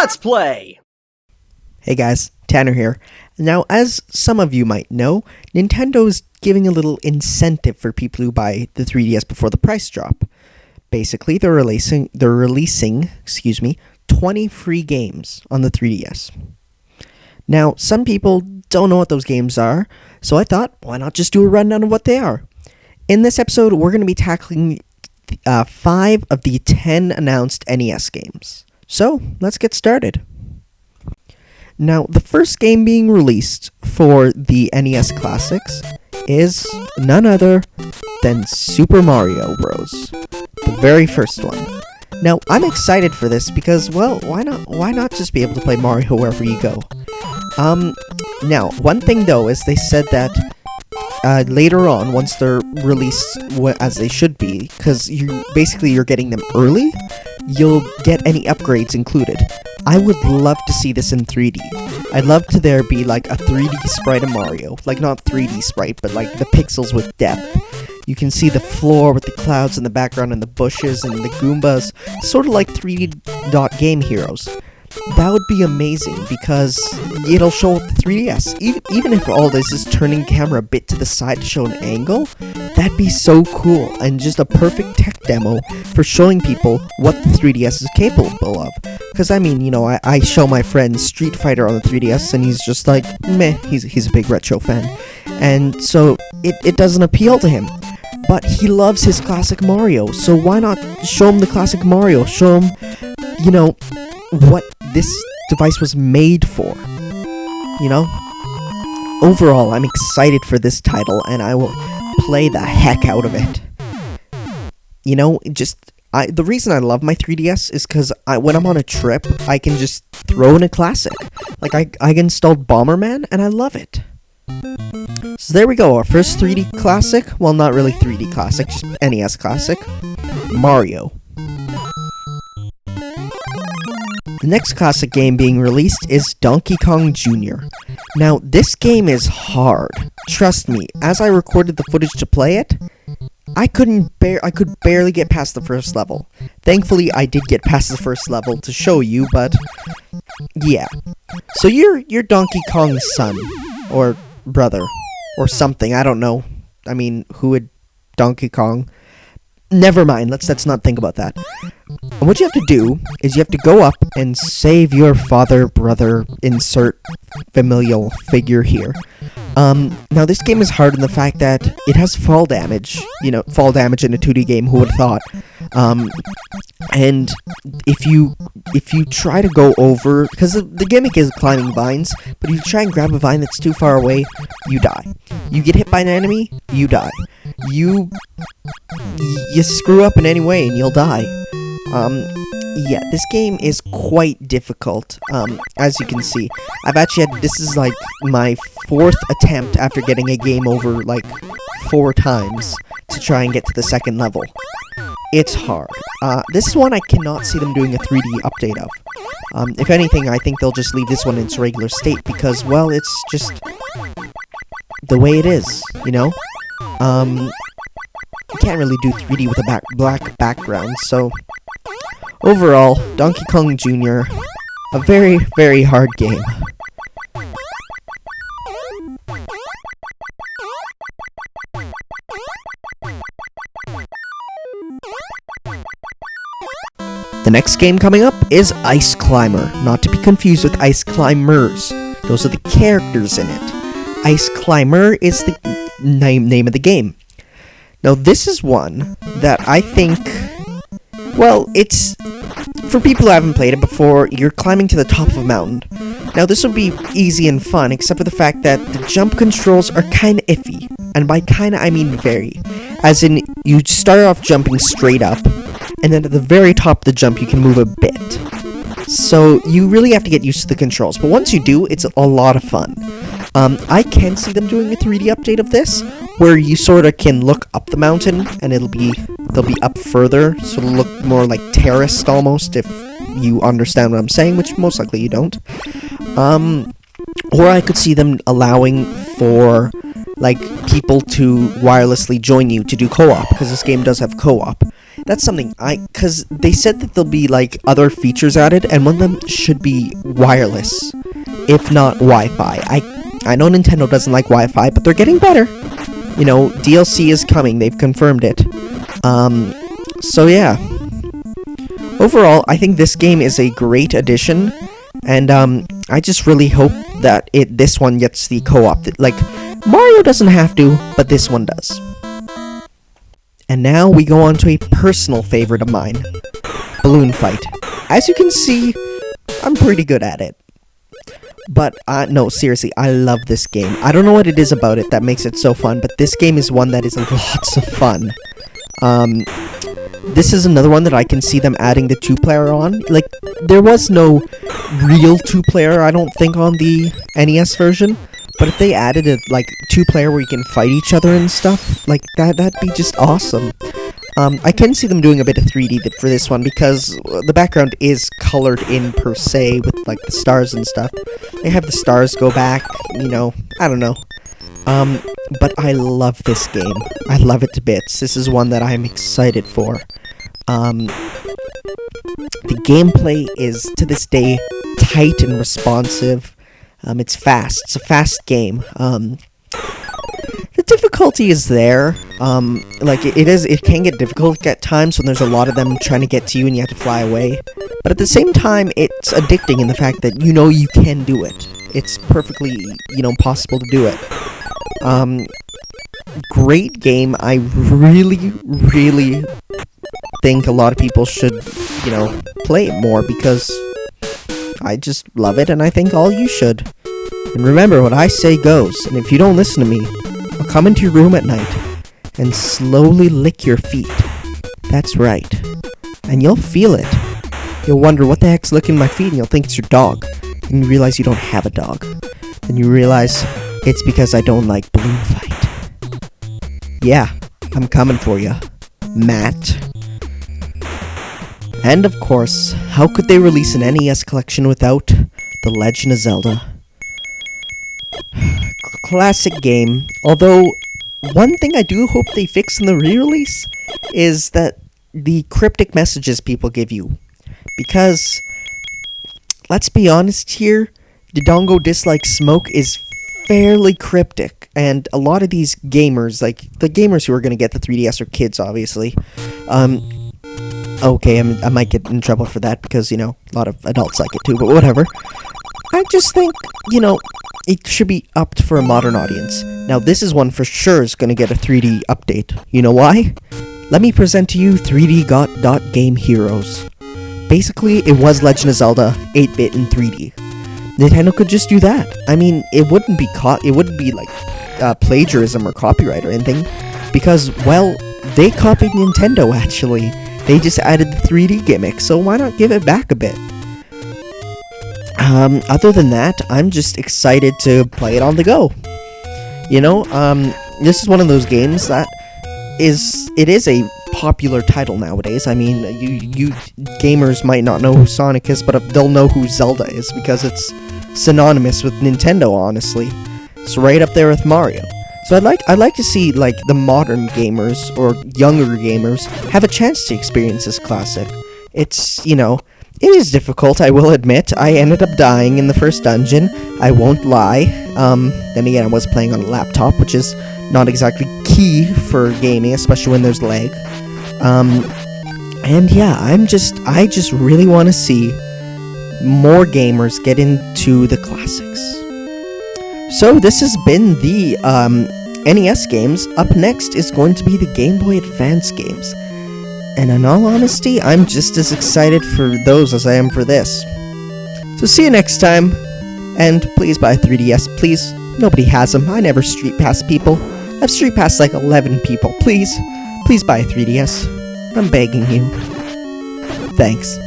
Let's play! Hey guys, Tanner here. Now, as some of you might know, Nintendo is giving a little incentive for people who buy the 3DS before the price drop. Basically, they're releasing 20 free games on the 3DS. Now, some people don't know what those games are, so I thought, why not just do a rundown of what they are? In this episode, we're going to be tackling 5 of the 10 announced NES games. So, let's get started. Now, the first game being released for the NES Classics is none other than Super Mario Bros. The very first one. Now, I'm excited for this because, well, why not just be able to play Mario wherever you go? Now, one thing though is they said that later on, once they're released as they should be, because you're getting them early, you'll get any upgrades included. I would love to see this in 3D. I'd love to there be like a 3D sprite of Mario. Like not 3D sprite, but like the pixels with depth. You can see the floor with the clouds in the background and the bushes and the Goombas. Sort of like 3D dot game heroes. That would be amazing because it'll show the 3DS. Even if all this is turning camera a bit to the side to show an angle, that'd be so cool and just a perfect tech demo for showing people what the 3DS is capable of. Because I mean, I show my friend Street Fighter on the 3DS and he's just like, meh, he's a big retro fan. And so it doesn't appeal to him. But he loves his classic Mario, so why not show him the classic Mario? Show him, what this device was made for, Overall, I'm excited for this title, and I will play the heck out of it. The reason I love my 3DS is because when I'm on a trip, I can just throw in a classic. Like, I installed Bomberman, and I love it. So there we go, our first 3D classic. Well, not really 3D classic, just NES classic. Mario. The next classic game being released is Donkey Kong Jr. Now, this game is hard. Trust me, as I recorded the footage to play it, I could barely get past the first level. Thankfully, I did get past the first level to show you, but yeah. So you're Donkey Kong's son, or brother, or something, I don't know. I mean, who would Donkey Kong? Never mind, let's not think about that. And what you have to do is you have to go up and save your father, brother, insert familial figure here. Now this game is hard in the fact that it has fall damage. Fall damage in a 2D game, who would have thought? And if you try to go over, because the gimmick is climbing vines, but if you try and grab a vine that's too far away, you die. You get hit by an enemy, you die. You screw up in any way and you'll die. Yeah, this game is quite difficult, as you can see. This is like my 4th attempt after getting a game over like 4 times to try and get to the second level. It's hard. This is one I cannot see them doing a 3D update of. If anything, I think they'll just leave this one in its regular state because, well, it's just the way it is, You can't really do 3D with a black background, so overall, Donkey Kong Jr., a very, very hard game. The next game coming up is Ice Climber, not to be confused with Ice Climbers. Those are the characters in it. Ice Climber is the name of the game. Now, this is one that I think, well, it's, for people who haven't played it before, you're climbing to the top of a mountain. Now, this will be easy and fun, except for the fact that the jump controls are kinda iffy. And by kinda, I mean very. As in, you start off jumping straight up, and then at the very top of the jump, you can move a bit. So, you really have to get used to the controls. But once you do, it's a lot of fun. I can see them doing a 3D update of this, where you sorta can look up the mountain, and they'll be up further, so it'll look more like terraced almost, if you understand what I'm saying, which most likely you don't. Or I could see them allowing for, like, people to wirelessly join you to do co-op, because this game does have co-op. That's something because they said that there'll be like other features added, and one of them should be wireless, if not Wi-Fi. I know Nintendo doesn't like Wi-Fi, but they're getting better. You know, DLC is coming, they've confirmed it. So yeah. Overall, I think this game is a great addition, and I just really hope that this one gets the co-op. Like, Mario doesn't have to, but this one does. And now we go on to a personal favorite of mine, Balloon Fight. As you can see, I'm pretty good at it. But, no, seriously, I love this game. I don't know what it is about it that makes it so fun, but this game is one that is lots of fun. This is another one that I can see them adding the 2-player on. Like, there was no real 2-player, I don't think, on the NES version. But if they added a, like, 2-player where you can fight each other and stuff, like, that'd be just awesome. I can see them doing a bit of 3D for this one, because the background is colored in, per se, with, like, the stars and stuff. They have the stars go back, you know, I don't know. But I love this game. I love it to bits. This is one that I'm excited for. The gameplay is, to this day, tight and responsive. It's fast. It's a fast game. The difficulty is there. Like, it can get difficult at times when there's a lot of them trying to get to you and you have to fly away. But at the same time, it's addicting in the fact that you know you can do it. It's perfectly, you know, possible to do it. Great game. I really, really think a lot of people should, you know, play it more, because I just love it, and I think all you should. And remember, what I say goes, and if you don't listen to me, I'll come into your room at night and slowly lick your feet. That's right. And you'll feel it. You'll wonder, what the heck's licking my feet? And you'll think it's your dog. And you realize you don't have a dog. And you realize it's because I don't like Balloon Fight. Yeah, I'm coming for you, Matt. And of course, how could they release an NES collection without The Legend of Zelda? Classic game, although one thing I do hope they fix in the re-release is that the cryptic messages people give you. Because, let's be honest here, Dodongo Dislikes Smoke is fairly cryptic, and a lot of these gamers, like the gamers who are going to get the 3DS are kids, obviously. Okay, I might get in trouble for that because, you know, a lot of adults like it too, but whatever. I just think, you know, it should be upped for a modern audience. Now, this is one for sure is going to get a 3D update. You know why? Let me present to you 3D Dot Game Heroes. Basically, it was Legend of Zelda 8-bit in 3D. Nintendo could just do that. I mean, it wouldn't be like plagiarism or copyright or anything, because, well, they copied Nintendo, actually. They just added the 3D gimmick, so why not give it back a bit? Other than that, I'm just excited to play it on the go. You know, this is one of those games that is a popular title nowadays. I mean, you gamers might not know who Sonic is, but they'll know who Zelda is, because it's synonymous with Nintendo, honestly. It's right up there with Mario. So I'd like to see, like, the modern gamers, or younger gamers, have a chance to experience this classic. It's, you know, it is difficult, I will admit. I ended up dying in the first dungeon, I won't lie. Then again, I was playing on a laptop, which is not exactly key for gaming, especially when there's lag. And yeah, I just really want to see more gamers get into the classics. So this has been the NES games. Up next is going to be the Game Boy Advance games. And in all honesty, I'm just as excited for those as I am for this. So see you next time. And please buy a 3DS, please. Nobody has them. I never street pass people. I've street passed like 11 people. Please buy a 3DS. I'm begging you. Thanks.